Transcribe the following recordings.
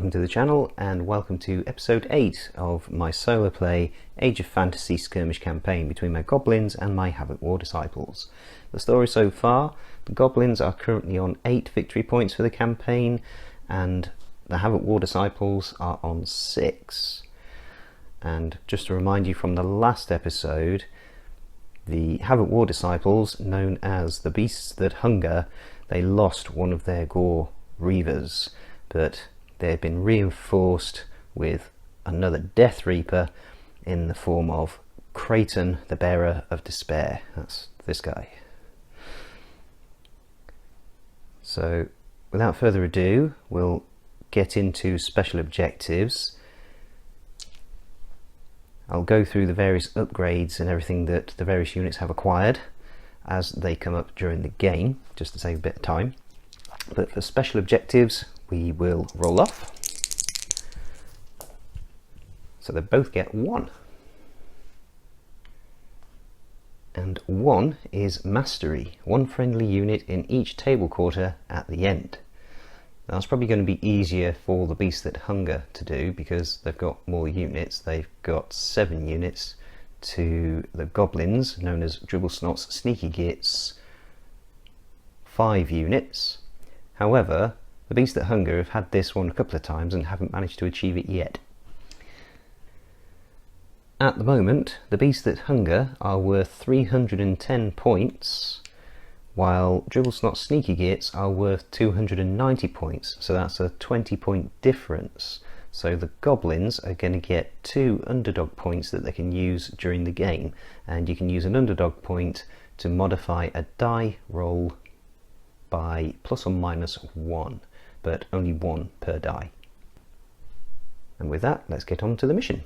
welcome to the channel and welcome to episode 8 of my solo play Age of Fantasy Skirmish campaign between my Goblins and my Havoc Warrior Disciples. The story so far, the Goblins are currently on 8 victory points for the campaign and the Havoc Warrior Disciples are on 6. And just to remind you from the last episode, the Havoc Warrior Disciples, known as the Beasts That Hunger, they lost one of their Gore Reavers, but they've been reinforced with another Death Reaper in the form of Kraton, the Bearer of Despair. That's this guy. So without further ado, we'll get into special objectives. I'll go through the various upgrades and everything that the various units have acquired as they come up during the game, just to save a bit of time. But for special objectives, we will roll off. So they both get 1. And 1 is Mastery, 1 friendly unit in each table quarter at the end. Now it's probably going to be easier for the Beasts That Hunger to do because they've got more units. They've got 7 units to the Goblins, known as Dribblesnot's Sneaky Gits, 5 units. However, the Beasts That Hunger have had this one a couple of times and haven't managed to achieve it yet. At the moment, the Beasts That Hunger are worth 310 points, while Dribblesnot's Sneaky Gits are worth 290 points, so that's a 20-point difference. So the Goblins are going to get 2 underdog points that they can use during the game, and you can use an underdog point to modify a die roll by plus or minus 1, but only 1 per die. And with that, let's get on to the mission.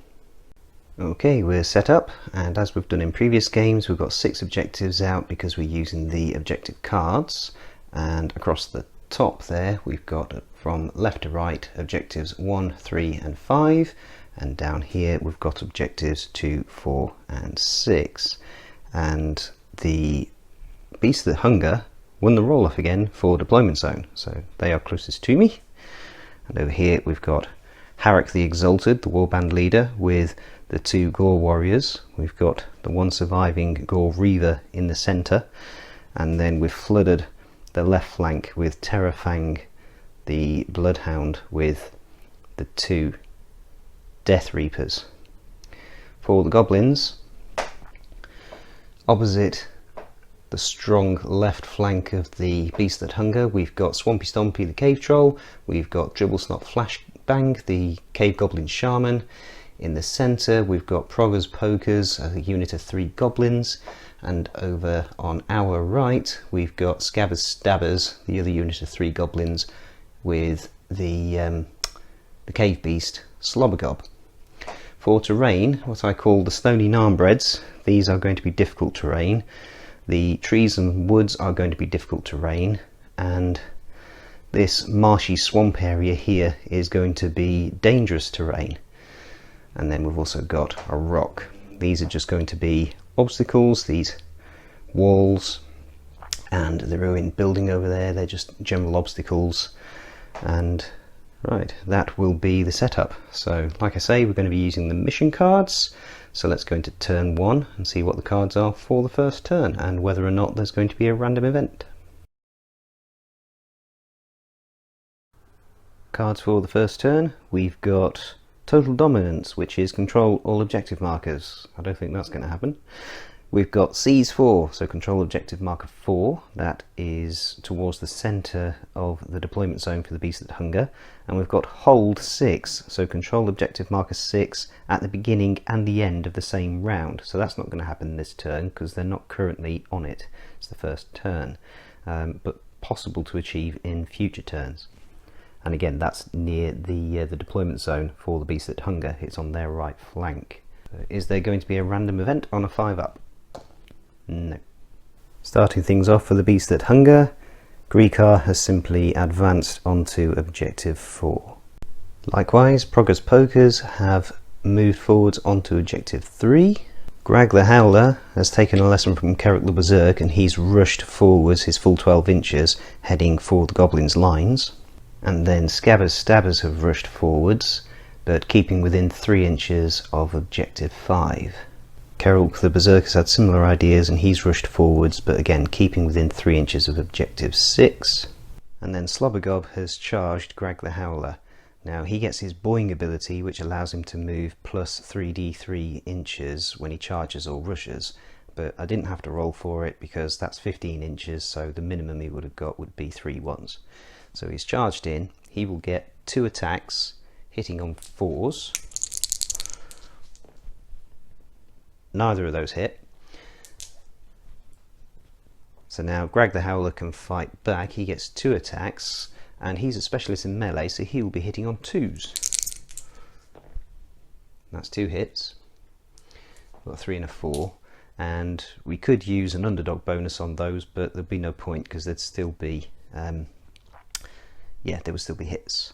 Okay, we're set up, and as we've done in previous games, we've got 6 objectives out because we're using the objective cards, and across the top there we've got from left to right objectives 1, 3 and 5, and down here we've got objectives 2, 4 and 6. And the Beasts That Hunger won the roll off again for deployment zone, so they are closest to me. And over here we've got Havoc the Exalted, the warband leader, with the 2 Gore Warriors. We've got the 1 surviving Gore Reaver in the centre, and then we've flooded the left flank with Terrafang the Bloodhound with the 2 Death Reapers. For the Goblins, opposite the strong left flank of the Beasts That Hunger, we've got Swampy Stompy the Cave Troll, we've got Dribblesnot Flashbang the Cave Goblin Shaman. In the centre we've got Proggers Pokers, a unit of 3 Goblins, and over on our right we've got Scabbers Stabbers, the other unit of 3 Goblins, with the Cave Beast Slobbergob. For terrain, what I call the Stony Narnbreads, these are going to be difficult terrain. The trees and woods are going to be difficult terrain, and this marshy swamp area here is going to be dangerous terrain. And then we've also got a rock. These are just going to be obstacles, these walls and the ruined building over there, they're just general obstacles. And right, that will be the setup. So like I say, we're going to be using the mission cards. So let's go into turn 1 and see what the cards are for the first turn and whether or not there's going to be a random event. Cards for the first turn, we've got Total Dominance, which is control all objective markers. I don't think that's going to happen. We've got Seize 4, so control objective marker 4, that is towards the centre of the deployment zone for the Beasts That Hunger. And we've got Hold 6, so control objective marker 6 at the beginning and the end of the same round. So that's not going to happen this turn because they're not currently on it. It's the first turn, but possible to achieve in future turns. And again, that's near the deployment zone for the Beasts That Hunger. It's on their right flank. Is there going to be a random event on a 5-up? No. Starting things off for the Beasts That Hunger, Greekar has simply advanced onto objective 4. Likewise, Proggers Pokers have moved forwards onto objective 3. Grag the Howler has taken a lesson from Kerrick the Berserk and he's rushed forwards his full 12 inches, heading for the Goblins' lines. And then Scabbers Stabbers have rushed forwards, but keeping within 3 inches of objective 5. Kerulk the Berserker's had similar ideas and he's rushed forwards, but again keeping within 3 inches of objective 6. And then Slobbergob has charged Greg the Howler. Now he gets his Boing ability, which allows him to move plus 3d3 inches when he charges or rushes, but I didn't have to roll for it because that's 15 inches, so the minimum he would have got would be 3 ones. So he's charged in, he will get 2 attacks, hitting on 4s. Neither of those hit. So now Greg the Howler can fight back, he gets 2 attacks, and he's a specialist in melee, so he will be hitting on 2s. That's 2 hits. We've got a 3 and a 4, and we could use an underdog bonus on those, but there'd be no point because there'd still be there would still be hits.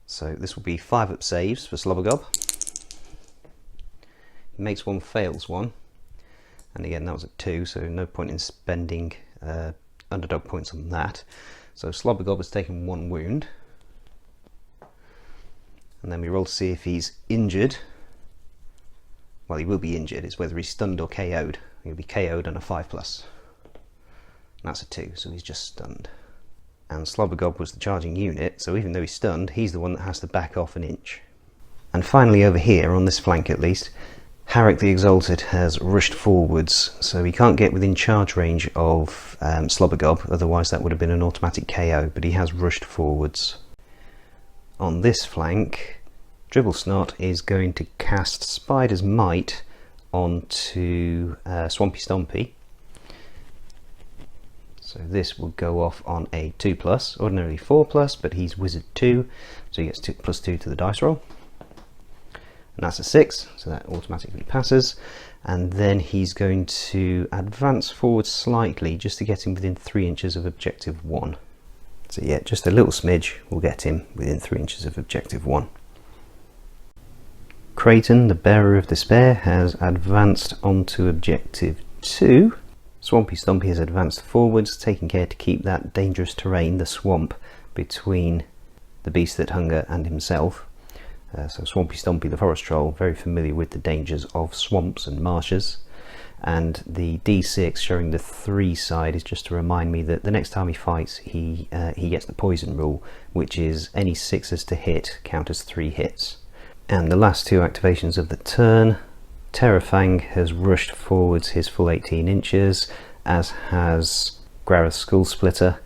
So this will be 5 up saves for Slobbergob. He makes 1, fails 1, and again that was at 2, so no point in spending underdog points on that. So Slobbergob has taken 1 wound, and then we roll to see if he's injured. Well, he will be injured, it's whether he's stunned or KO'd. He'll be KO'd on a 5+. That's a 2, so he's just stunned. And Slobbergob was the charging unit, so even though he's stunned, he's the one that has to back off an inch. And finally over here, on this flank at least, Havoc the Exalted has rushed forwards, so he can't get within charge range of Slobbergob, otherwise that would have been an automatic KO, but he has rushed forwards. On this flank, Dribblesnot is going to cast Spider's Might onto Swampy Stompy. So this will go off on a 2+, ordinarily 4+, but he's Wizard 2, so he gets +2 to the dice roll. And that's a 6, so that automatically passes. And then he's going to advance forward slightly just to get him within 3 inches of objective 1. So yeah, just a little smidge will get him within 3 inches of objective 1. Creighton, the Bearer of Despair, has advanced onto objective 2. Swampy Stompy has advanced forwards, taking care to keep that dangerous terrain, the swamp, between the Beast That Hunger and himself. So Swampy Stompy, the Forest Troll, very familiar with the dangers of swamps and marshes. And the D6 showing the 3 side is just to remind me that the next time he fights, he gets the poison rule, which is any 6s to hit count as 3 hits. And the last 2 activations of the turn, Terrafang has rushed forwards his full 18 inches, as has Gareth's Skull Splitter.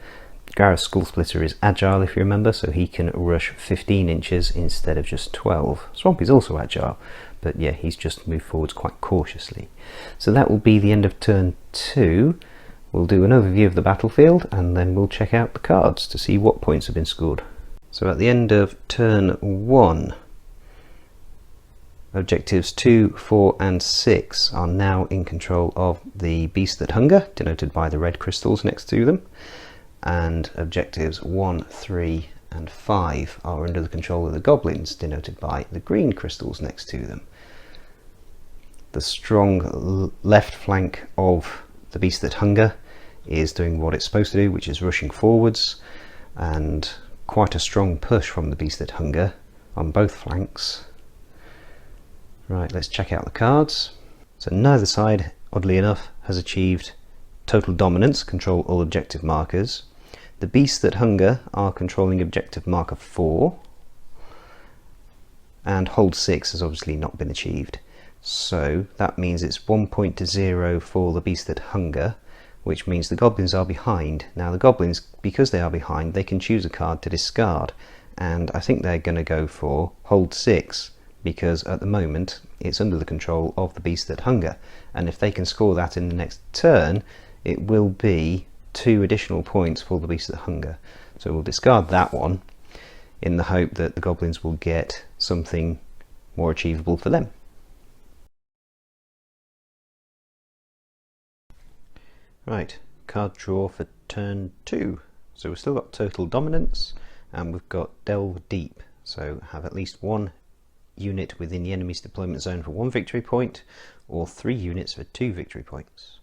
Gareth's Skull Splitter is agile, if you remember, so he can rush 15 inches instead of just 12. Swampy's also agile, but yeah, he's just moved forwards quite cautiously. So that will be the end of turn 2. We'll do an overview of the battlefield, and then we'll check out the cards to see what points have been scored. So at the end of turn 1, objectives 2, 4 and 6 are now in control of the Beast That Hunger, denoted by the red crystals next to them, and objectives 1, 3 and 5 are under the control of the Goblins, denoted by the green crystals next to them. The strong left flank of the Beast That Hunger is doing what it's supposed to do, which is rushing forwards, and quite a strong push from the Beast That Hunger on both flanks. Right, let's check out the cards. So neither side, oddly enough, has achieved total dominance, control all objective markers. The Beasts That Hunger are controlling objective marker 4, and hold 6 has obviously not been achieved. So that means it's 1 point to 0 for the Beasts That Hunger, which means the Goblins are behind. Now the Goblins, because they are behind, they can choose a card to discard, and I think they're going to go for hold 6, because at the moment it's under the control of the Beast That Hunger, and if they can score that in the next turn, it will be 2 additional points for the Beast That Hunger. So we'll discard that one in the hope that the Goblins will get something more achievable for them. Right, card draw for turn 2. So we've still got total dominance, and we've got Delve Deep, so have at least 1 unit within the enemy's deployment zone for 1 victory point, or 3 units for 2 victory points,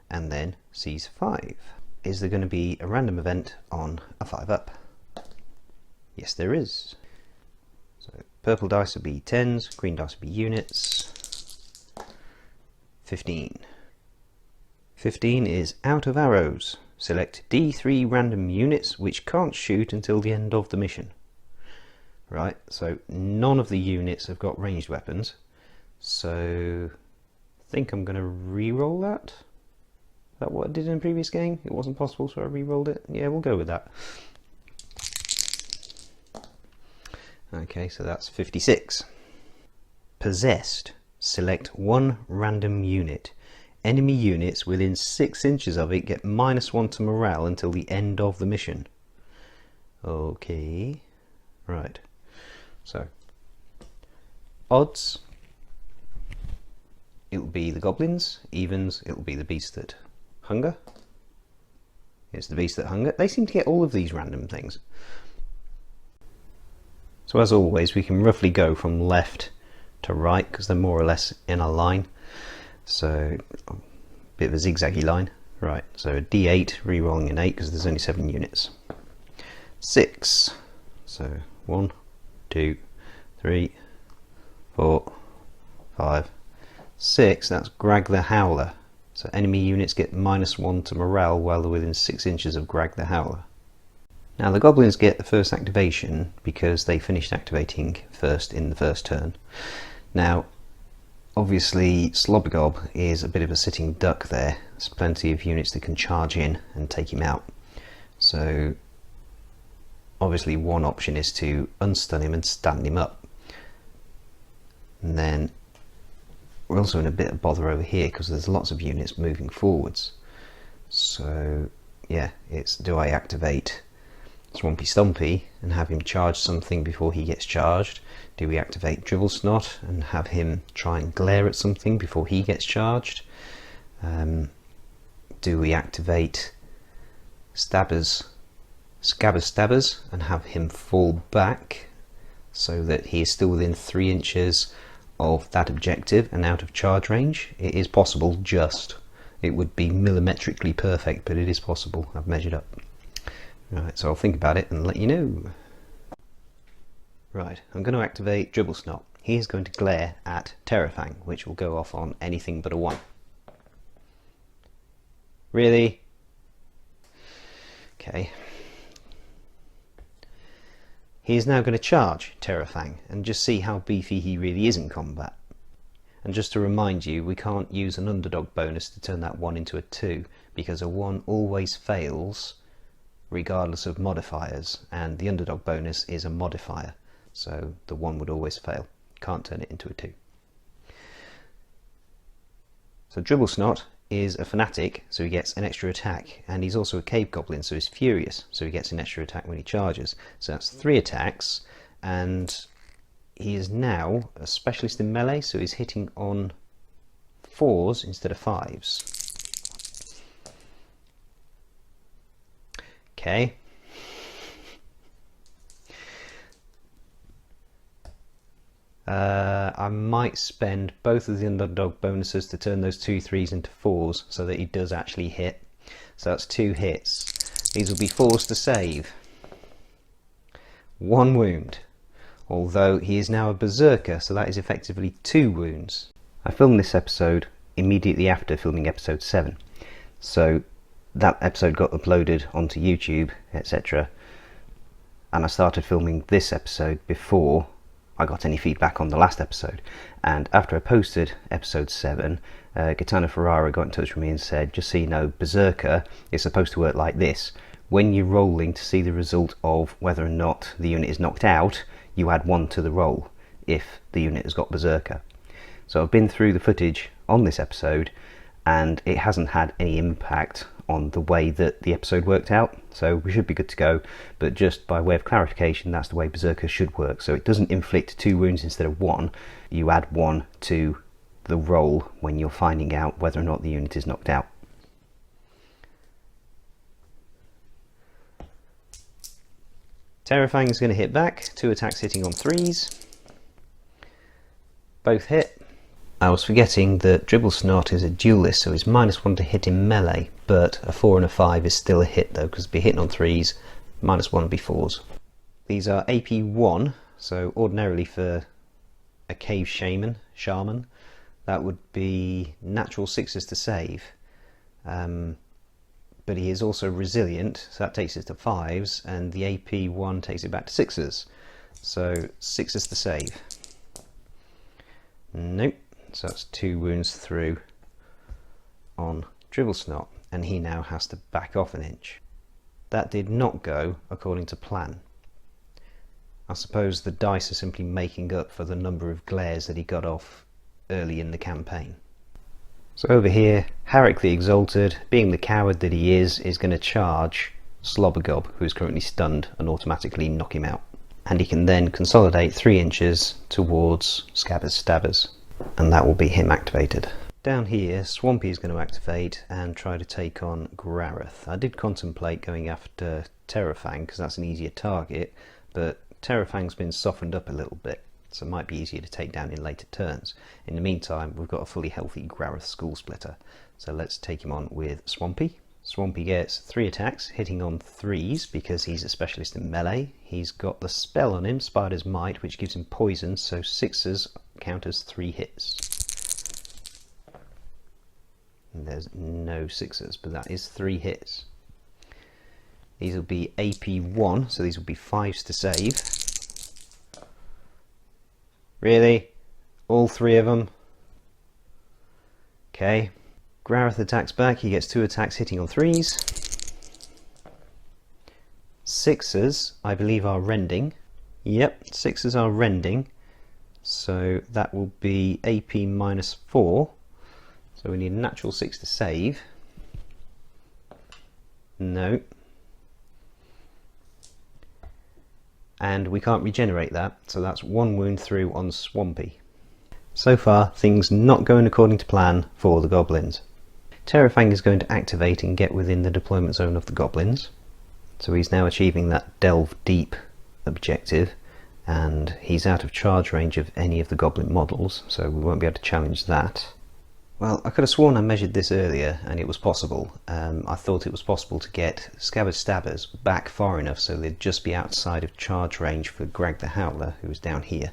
and then seize 5. Is there going to be a random event on a 5-up? Yes, there is. So purple dice would be 10s, green dice would be units. 15. 15 is out of arrows. Select D3 random units which can't shoot until the end of the mission. Right, so none of the units have got ranged weapons. So I think I'm going to re-roll that. Is that what I did in the previous game? It wasn't possible, so I re-rolled it. Yeah, we'll go with that. Okay, so that's 56. Possessed. Select one random unit. Enemy units within 6 inches of it get -1 to morale until the end of the mission. Okay, right. So, odds, it will be the goblins. Evens, it will be the beast that hunger. It's the beast that hunger. They seem to get all of these random things. So as always, we can roughly go from left to right because they're more or less in a line. So a bit of a zigzaggy line. Right, so a D8, re-rolling an 8 because there's only 7 units. 6. So 1, 2, 3, 4, 5, 6. That's Grag the Howler. So enemy units get -1 to morale while they're within 6 inches of Grag the Howler. Now the goblins get the first activation because they finished activating first in the first turn. Now obviously Slobbergob is a bit of a sitting duck there. There's plenty of units that can charge in and take him out. So obviously one option is to unstun him and stand him up. And then we're also in a bit of bother over here because there's lots of units moving forwards. So yeah, it's do I activate Swampy Stumpy and have him charge something before he gets charged? Do we activate Dribble Snot and have him try and glare at something before he gets charged? Do we activate Scabbers and have him fall back so that he is still within 3 inches of that objective and out of charge range? It is possible, it would be millimetrically perfect, but it is possible. I've measured up. Right, so I'll think about it and let you know. Right, I'm going to activate Dribble Snot. He is going to glare at Terrafang, which will go off on anything but a 1. Really? Okay. He is now going to charge Terrafang and just see how beefy he really is in combat. And just to remind you, we can't use an underdog bonus to turn that 1 into a 2, because a 1 always fails regardless of modifiers, and the underdog bonus is a modifier, so the 1 would always fail. Can't turn it into a 2. So Dribble Snot is a fanatic, so he gets an extra attack, and he's also a cave goblin, so he's furious, so he gets an extra attack when he charges. So that's 3 attacks, and he is now a specialist in melee, so he's hitting on 4s instead of 5s. Okay. I might spend both of the underdog bonuses to turn those 2 3s into 4s so that he does actually hit. So that's 2 hits. These will be 4s to save. 1 wound. Although he is now a berserker, so that is effectively 2 wounds. I filmed this episode immediately after filming episode 7. So that episode got uploaded onto YouTube, etc. And I started filming this episode before I got any feedback on the last episode. And after I posted episode 7, Gaetano Ferrara got in touch with me and said, just so you know, Berserker is supposed to work like this. When you're rolling to see the result of whether or not the unit is knocked out, you add 1 to the roll if the unit has got Berserker. So I've been through the footage on this episode, and it hasn't had any impact on the way that the episode worked out, so we should be good to go. But just by way of clarification, that's the way Berserker should work. So it doesn't inflict 2 wounds instead of 1, you add 1 to the roll when you're finding out whether or not the unit is knocked out. Terrafang is going to hit back, 2 attacks hitting on 3s, both hit. I was forgetting that Dribble Snot is a duelist, so it's -1 to hit in melee, but a 4 and a 5 is still a hit though, because it'd be hitting on 3s, -1 would be 4s. These are AP1, so ordinarily for a cave shaman, that would be natural 6s to save. But he is also resilient, so that takes it to 5s, and the AP1 takes it back to 6s. So 6s to save. Nope, so that's 2 wounds through on Dribblesnot, and he now has to back off an inch. That did not go according to plan. I suppose the dice are simply making up for the number of glares that he got off early in the campaign. So over here, Havoc the Exalted, being the coward that he is going to charge Slobbergob, who is currently stunned, and automatically knock him out. And he can then consolidate 3 inches towards Scabbers Stabbers, and that will be him activated. Down here, Swampy is going to activate and try to take on Grareth. I did contemplate going after Terrafang because that's an easier target, but Terrafang's been softened up a little bit, so it might be easier to take down in later turns. In the meantime, we've got a fully healthy Grareth Skull Splitter, so let's take him on with Swampy. Swampy gets 3 attacks, hitting on 3s because he's a specialist in melee. He's got the spell on him, Spider's Might, which gives him poison, so 6s count as 3 hits. And there's no 6s, but that is 3 hits. These will be AP1, so these will be 5s to save. Really? All 3 of them? Okay. Grareth attacks back, he gets 2 attacks hitting on 3s. 6s, I believe, are rending. Yep, 6s are rending. So that will be AP minus 4. So we need a natural 6 to save. No. And we can't regenerate that, so that's 1 wound through on Swampy. So far, things not going according to plan for the Goblins. Terrafang is going to activate and get within the deployment zone of the Goblins. So he's now achieving that Delve Deep objective, and he's out of charge range of any of the Goblin models, so we won't be able to challenge that. Well, I could have sworn I measured this earlier and it was possible. I thought it was possible to get Scabbers Stabbers back far enough so they'd just be outside of charge range for Greg the Howler, who was down here,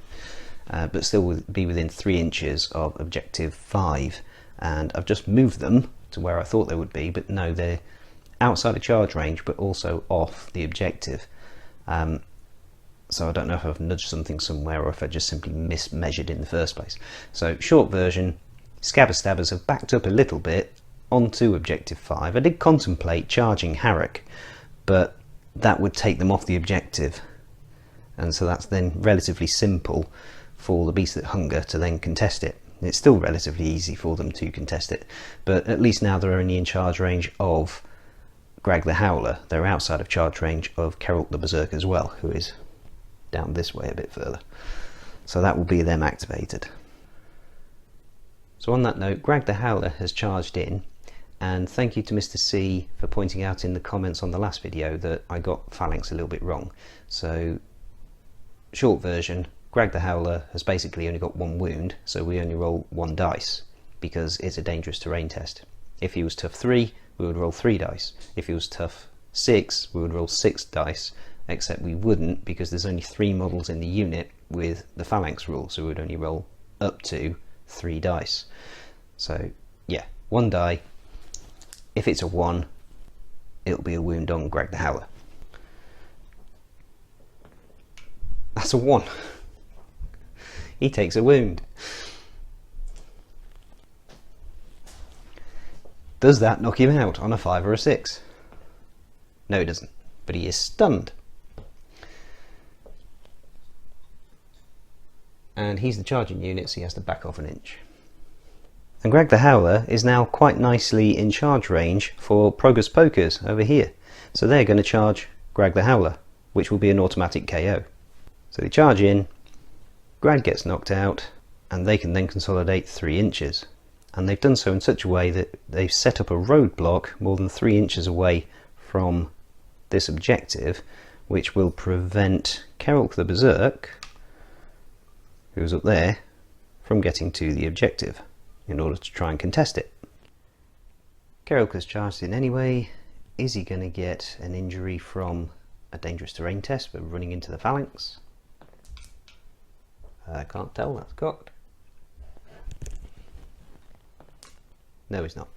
but still be within 3 inches of objective 5. And I've just moved them to where I thought they would be, but no, they're outside of charge range but also off the objective. So I don't know if I've nudged something somewhere or if I just simply mismeasured in the first place. So short version, Scabbers Stabbers have backed up a little bit onto objective 5. I did contemplate charging Havoc, but that would take them off the objective, and so that's then relatively simple for the Beast That Hunger to then contest it. It's still relatively easy for them to contest it, but at least now they're only in charge range of Greg the Howler. They're outside of charge range of Keralt the Berserk as well, who is down this way a bit further. So that will be them activated. So on that note, Greg the Howler has charged in, and thank you to Mr. C for pointing out in the comments on the last video that I got Phalanx a little bit wrong. So, short version, Greg the Howler has basically only got 1 wound, so we only roll 1 dice, because it's a dangerous terrain test. If he was tough 3, we would roll 3 dice. If he was tough 6, we would roll 6 dice, except we wouldn't, because there's only 3 models in the unit with the Phalanx rule, so we would only roll up to 3 dice. So yeah, 1 die. If it's a 1, it'll be a wound on Greg the Howler. That's a 1. He takes a wound. Does that knock him out on a 5 or a 6? No, it doesn't, but he is stunned. And he's the charging unit, so he has to back off an inch. And Greg the Howler is now quite nicely in charge range for Progress Pokers over here. So they're going to charge Greg the Howler, which will be an automatic KO. So they charge in, Greg gets knocked out, and they can then consolidate 3 inches. And they've done so in such a way that they've set up a roadblock more than 3 inches away from this objective, which will prevent Keralt the Berserk, who's up there, from getting to the objective in order to try and contest it. Keralt has charged in anyway. Is he going to get an injury from a dangerous terrain test for running into the phalanx. I can't tell, that's cocked. No, he's not.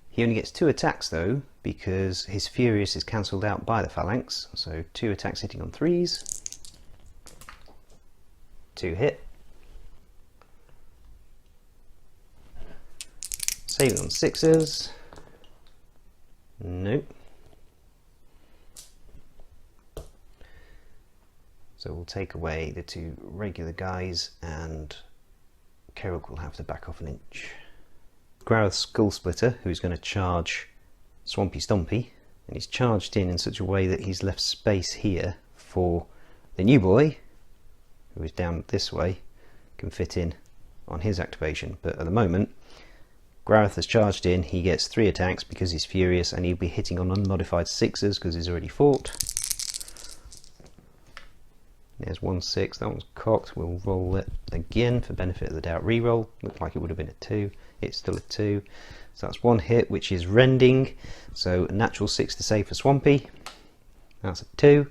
He only gets 2 attacks though, because his Furious is cancelled out by the phalanx. So 2 attacks hitting on 3s. 2 hit. Saving on 6s. Nope. So we'll take away the 2 regular guys and Kerrick will have to back off an inch. Gareth's Skull Splitter, who's going to charge Swampy Stompy, and he's charged in such a way that he's left space here for the new boy, who is down this way, can fit in on his activation. But at the moment, Gareth has charged in, he gets 3 attacks because he's furious, and he'll be hitting on unmodified 6s because he's already fought. There's 1 6, that one's cocked. We'll roll it again for benefit of the doubt. Reroll. Looked like it would have been a 2. It's still a 2. So that's 1 hit, which is rending. So a natural 6 to save for Swampy. That's a 2.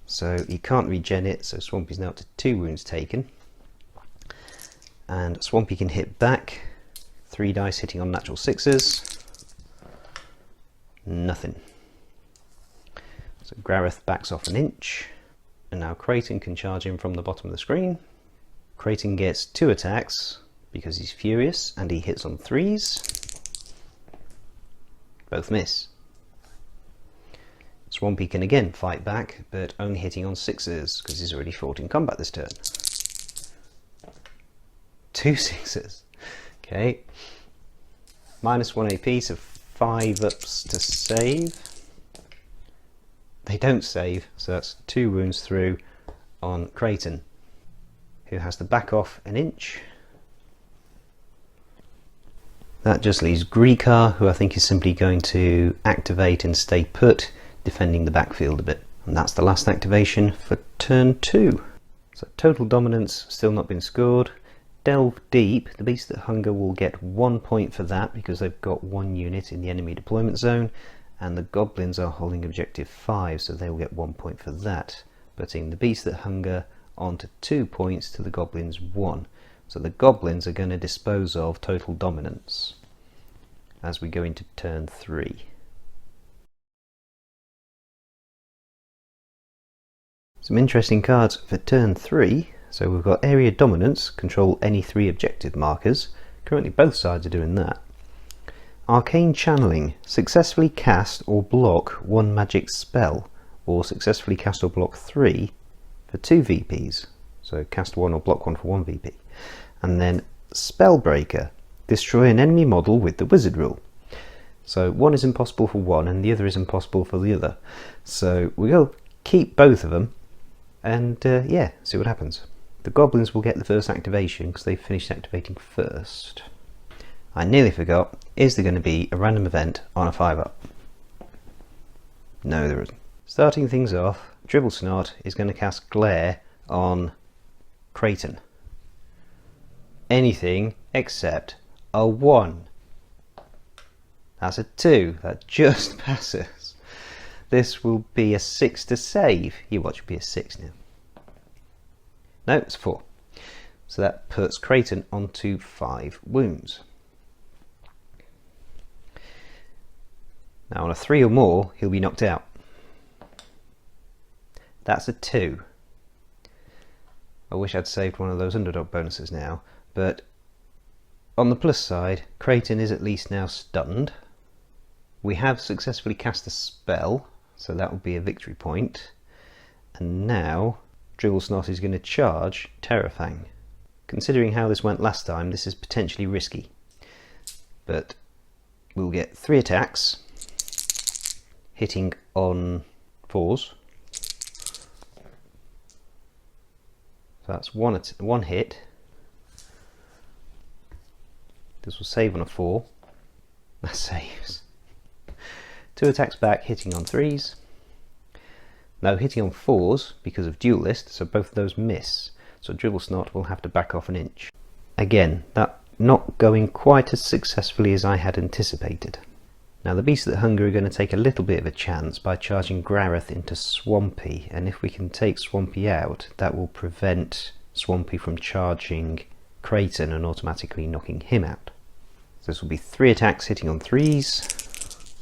So he can't regen it, so Swampy's now up to 2 wounds taken. And Swampy can hit back. 3 dice hitting on natural 6s. Nothing. So Gareth backs off an inch. And now Creighton can charge in from the bottom of the screen. Creighton gets 2 attacks because he's furious and he hits on 3s. Both miss. Swampy can again fight back, but only hitting on 6s because he's already fought in combat this turn. 2 6s. Okay. -1 AP, so 5 ups to save. They don't save, so that's 2 wounds through on Creighton, who has to back off an inch. That just leaves Greekar, who I think is simply going to activate and stay put, defending the backfield a bit. And that's the last activation for turn 2. So total dominance still not been scored. Delve Deep, the Beast That Hunger will get 1 point for that because they've got 1 unit in the enemy deployment zone. And the Goblins are holding objective 5, so they will get 1 point for that, putting the Beast That Hunger onto 2 points to the Goblins 1. So the Goblins are going to dispose of total dominance as we go into turn 3. Some interesting cards for turn 3. So we've got Area Dominance, control any 3 objective markers. Currently both sides are doing that. Arcane Channeling, successfully cast or block 1 magic spell, or successfully cast or block 3 for 2 VPs. So cast 1 or block 1 for 1 VP. And then Spellbreaker, destroy an enemy model with the wizard rule. So one is impossible for one and the other is impossible for the other. So we'll keep both of them and yeah, see what happens. The Goblins will get the first activation because they finished activating first. I nearly forgot, is there going to be a random event on a 5-up? No, there isn't. Starting things off, Dribblesnot is going to cast Glare on Creighton. Anything except a 1. That's a 2, that just passes. This will be a 6 to save. You watch, it'll be a 6 now. No, it's 4. So that puts Creighton onto 5 wounds. Now on a 3 or more, he'll be knocked out. That's a 2. I wish I'd saved one of those underdog bonuses now, but on the plus side, Creighton is at least now stunned. We have successfully cast a spell, so that will be a victory point. And now, Dribblesnot is going to charge Terrafang. Considering how this went last time, this is potentially risky. But we'll get 3 attacks. Hitting on 4s. So that's one hit. This will save on a 4. That saves. 2 attacks back, hitting on 3s. No, hitting on 4s because of Duelist, so both of those miss. So Dribblesnot will have to back off an inch. Again, that not going quite as successfully as I had anticipated. Now the beasts that hunger are going to take a little bit of a chance by charging Gareth into Swampy, and if we can take Swampy out, that will prevent Swampy from charging Creighton and automatically knocking him out. So this will be 3 attacks hitting on 3s.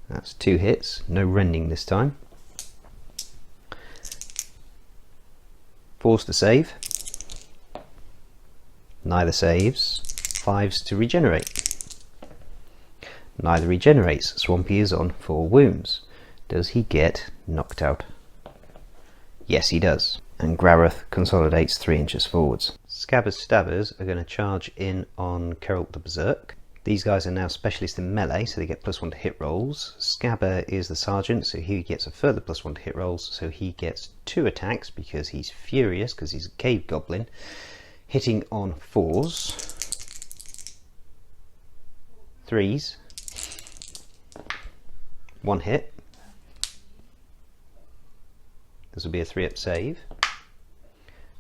That's 2 hits, no rending this time. 4s to save. Neither saves. 5s to regenerate. Neither regenerates. Swampy is on 4 wounds. Does he get knocked out? Yes, he does. And Gareth consolidates 3 inches forwards. Scabber's Stabbers are going to charge in on Keralt the Berserk. These guys are now specialists in melee, so they get +1 to hit rolls. Scabber is the sergeant, so he gets a further +1 to hit rolls, so he gets 2 attacks because he's furious, because he's a cave goblin, hitting on 4s, 3s, 1 hit. This will be a 3-up save.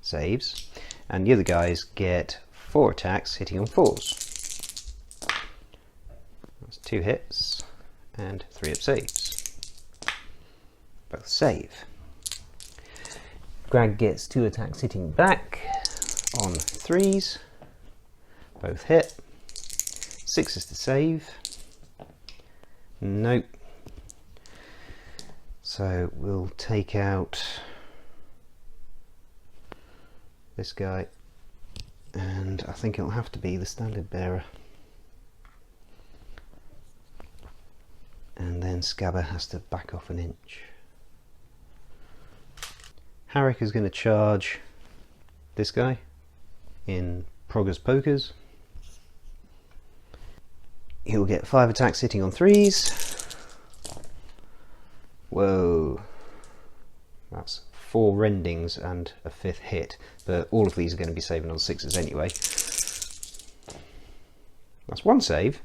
Saves. And the other guys get 4 attacks hitting on 4s. That's 2 hits and 3-up saves. Both save. Greg gets 2 attacks hitting back on 3s. Both hit. 6s to save. Nope. So we'll take out this guy, and I think it'll have to be the standard bearer. And then Scabber has to back off an inch. Harrick is going to charge this guy in Proggers Pokers. He'll get 5 attacks hitting on 3s. Whoa, that's 4 rendings and a 5th hit, but all of these are going to be saving on 6s anyway. That's 1 save,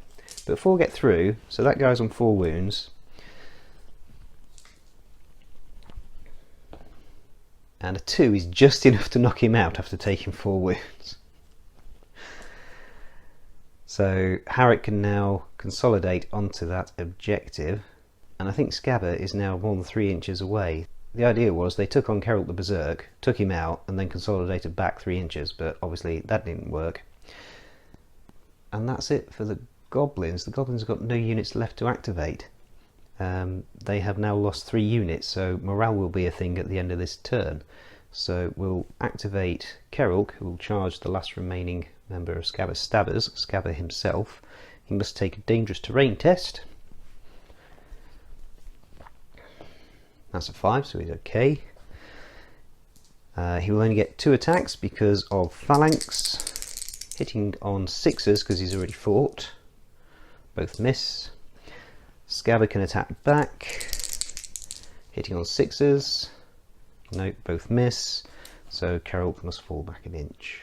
but 4 get through, so that guy's on 4 wounds. And a 2 is just enough to knock him out after taking 4 wounds. So Harrick can now consolidate onto that objective, and I think Scabber is now more than 3 inches away. The idea was they took on Keralt the Berserk, took him out, and then consolidated back 3 inches, but obviously that didn't work. And that's it for the Goblins. The Goblins have got no units left to activate. They have now lost 3 units, so morale will be a thing at the end of this turn. So we'll activate Keralt, who will charge the last remaining member of Scabber's Stabbers, Scabber himself. He must take a dangerous terrain test. That's a 5, so he's okay. He will only get 2 attacks because of Phalanx, hitting on 6s because he's already fought. Both miss. Scabber can attack back, hitting on 6s. Nope, both miss. So Keralt must fall back an inch.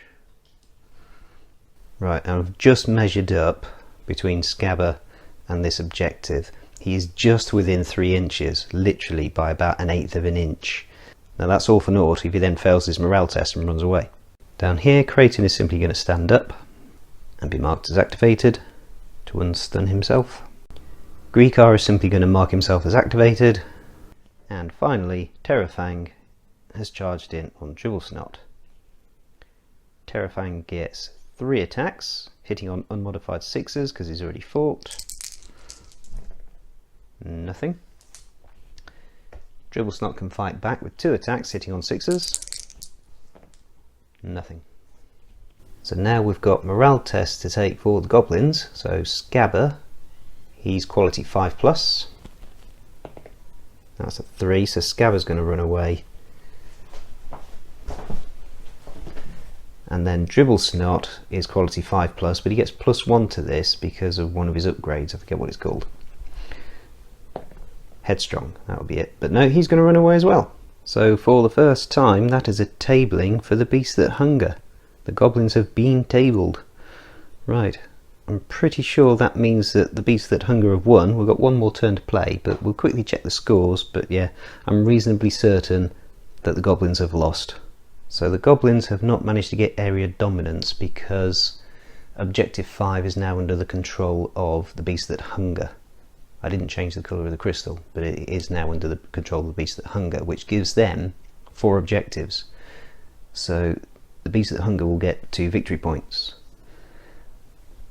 Right, and I've just measured up between Scabber and this objective. He is just within 3 inches, literally by about 1/8 of an inch. Now that's all for naught if he then fails his morale test and runs away. Down here, Creighton is simply going to stand up and be marked as activated to unstun himself. Greekar is simply going to mark himself as activated. And finally, Terrafang has charged in on Dribblesnot. Terrafang gets 3 attacks, hitting on unmodified 6s because he's already fought. Nothing. Dribblesnot can fight back with 2 attacks hitting on 6s. Nothing. So now we've got morale tests to take for the Goblins. So Scabber, he's quality 5+. That's a 3, so Scabber's going to run away. And then Dribblesnot is quality 5+, but he gets +1 to this because of one of his upgrades. I forget what it's called. Headstrong, that'll be it. But no, he's going to run away as well. So for the first time, that is a tabling for the beasts that hunger. The Goblins have been tabled. Right, I'm pretty sure that means that the beasts that hunger have won. We've got one more turn to play, but we'll quickly check the scores. But yeah, I'm reasonably certain that the Goblins have lost. So the Goblins have not managed to get area dominance because Objective 5 is now under the control of the Beast That Hunger. I didn't change the colour of the crystal, but it is now under the control of the Beast That Hunger, which gives them 4 objectives. So the Beast That Hunger will get 2 victory points.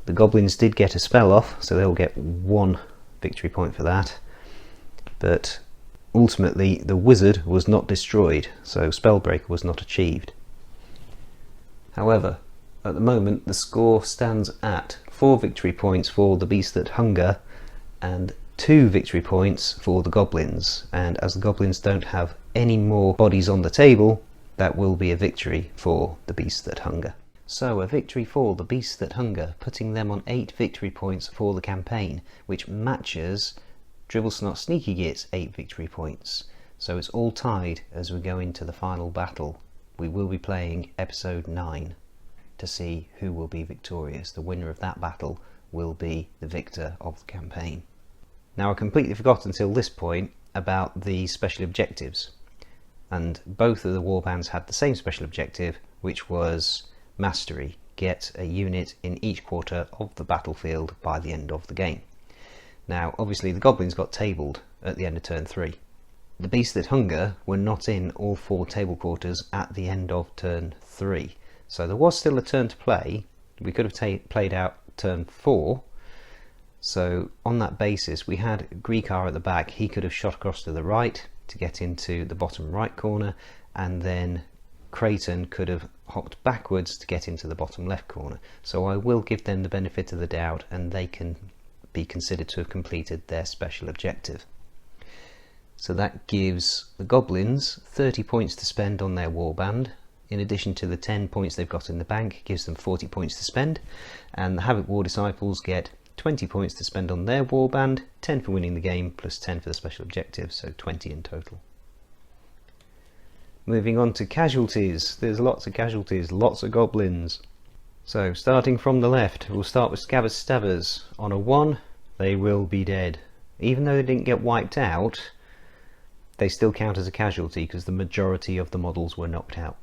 The Goblins did get a spell off, so they'll get 1 victory point for that. But ultimately the Wizard was not destroyed, so Spellbreaker was not achieved. However, at the moment the score stands at 4 victory points for the Beast That Hunger and 2 victory points for the Goblins, and as the Goblins don't have any more bodies on the table, that will be a victory for the Beast That Hunger. So a victory for the Beast That Hunger, putting them on 8 victory points for the campaign, which matches Dribblesnot Sneaky Git's 8 victory points. So it's all tied as we go into the final battle. We will be playing episode 9 to see who will be victorious. The winner of that battle will be the victor of the campaign. Now I completely forgot until this point about the special objectives, and both of the warbands had the same special objective, which was Mastery. Get a unit in each quarter of the battlefield by the end of the game. Now obviously the Goblins got tabled at the end of turn 3. The Beasts That Hunger were not in all 4 table quarters at the end of turn 3. So there was still a turn to play. We could have played out turn 4. So on that basis we had Greekar at the back. He could have shot across to the right to get into the bottom right corner, and then Creighton could have hopped backwards to get into the bottom left corner. So I will give them the benefit of the doubt, and they can be considered to have completed their special objective. So that gives the Goblins 30 points to spend on their warband. In addition to the 10 points they've got in the bank, gives them 40 points to spend. And the Havoc Warrior Disciples get 20 points to spend on their warband, 10 for winning the game, plus 10 for the special objective, so 20 in total. Moving on to casualties. There's lots of casualties, lots of Goblins. So starting from the left, we'll start with Scabbers Stabbers. On a 1, they will be dead. Even though they didn't get wiped out, they still count as a casualty because the majority of the models were knocked out.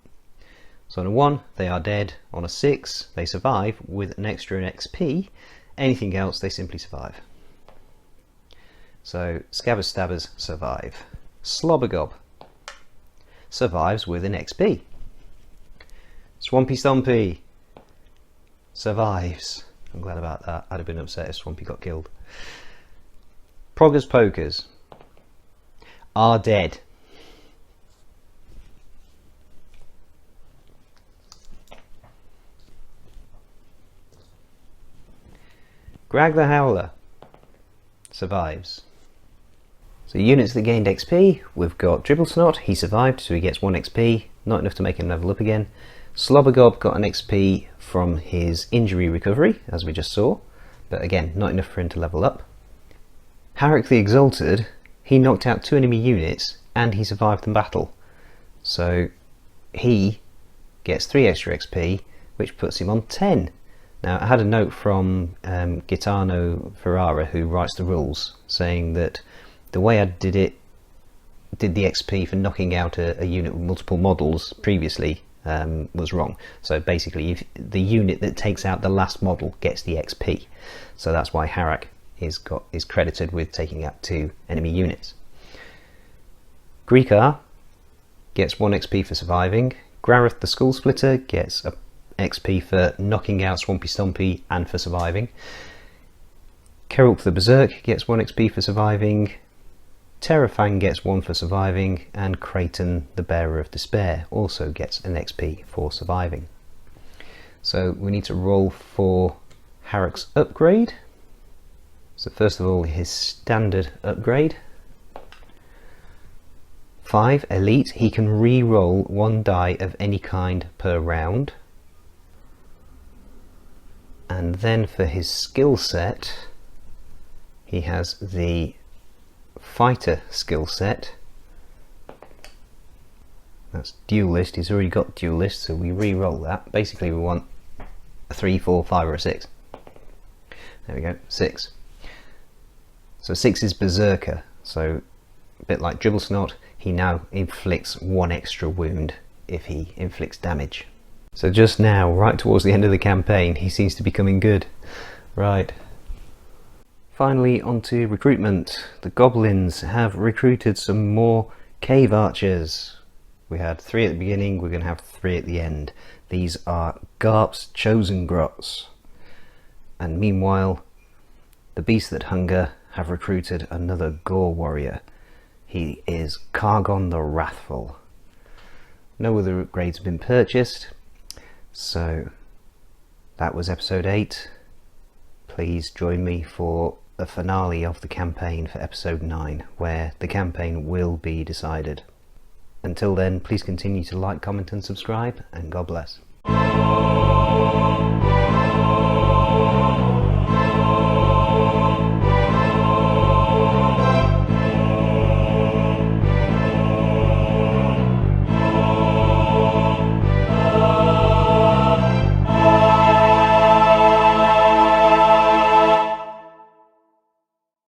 So on a 1, they are dead. On a 6, they survive with an extra XP. Anything else, they simply survive. So Scabbers Stabbers survive. Slobbergob survives with an XP. Swampy Stompy survives. I'm glad about that. I'd have been upset if Swampy got killed. Proggers Pokers are dead. Grag the Howler survives. So units that gained XP, we've got Dribblesnot, he survived, so he gets 1 XP, not enough to make him level up again. Slobbergob got an XP from his injury recovery, as we just saw, but again, not enough for him to level up. Harrick the Exalted, he knocked out 2 enemy units, and he survived the battle. So he gets 3 extra XP, which puts him on 10. Now I had a note from Gitano Ferrara, who writes the rules, saying that the way I did the XP for knocking out a unit with multiple models previously was wrong. So basically, if the unit that takes out the last model gets the XP, so that's why Harrick is credited with taking out 2 enemy units. Greekar gets 1 XP for surviving. Gareth the Skull Splitter gets a XP for knocking out Swampy Stompy and for surviving. Kerulk the Berserk gets 1 XP for surviving. Terrafang gets 1 for surviving, and Creighton the Bearer of Despair also gets an XP for surviving. So we need to roll for Harrick's upgrade. So first of all, his standard upgrade. 5 Elite, he can re-roll 1 die of any kind per round. And then for his skill set, he has the Fighter skill set. That's Duelist, he's already got Duelist, so we re-roll that. Basically we want a 3, 4, 5 or a 6. There we go, 6. So 6 is Berserker, so a bit like Dribblesnot, he now inflicts 1 extra wound if he inflicts damage. So just now, right towards the end of the campaign, he seems to be coming good. Right. Finally, onto recruitment. The Goblins have recruited some more cave archers. We had 3 at the beginning, we're going to have 3 at the end. These are Garp's Chosen Grots. And meanwhile, the Beasts That Hunger have recruited another Gore Warrior. He is Kargon the Wrathful. No other upgrades have been purchased. So that was episode 8. Please join me for the finale of the campaign for episode 9, where the campaign will be decided. Until then, please continue to like, comment and subscribe, and God bless.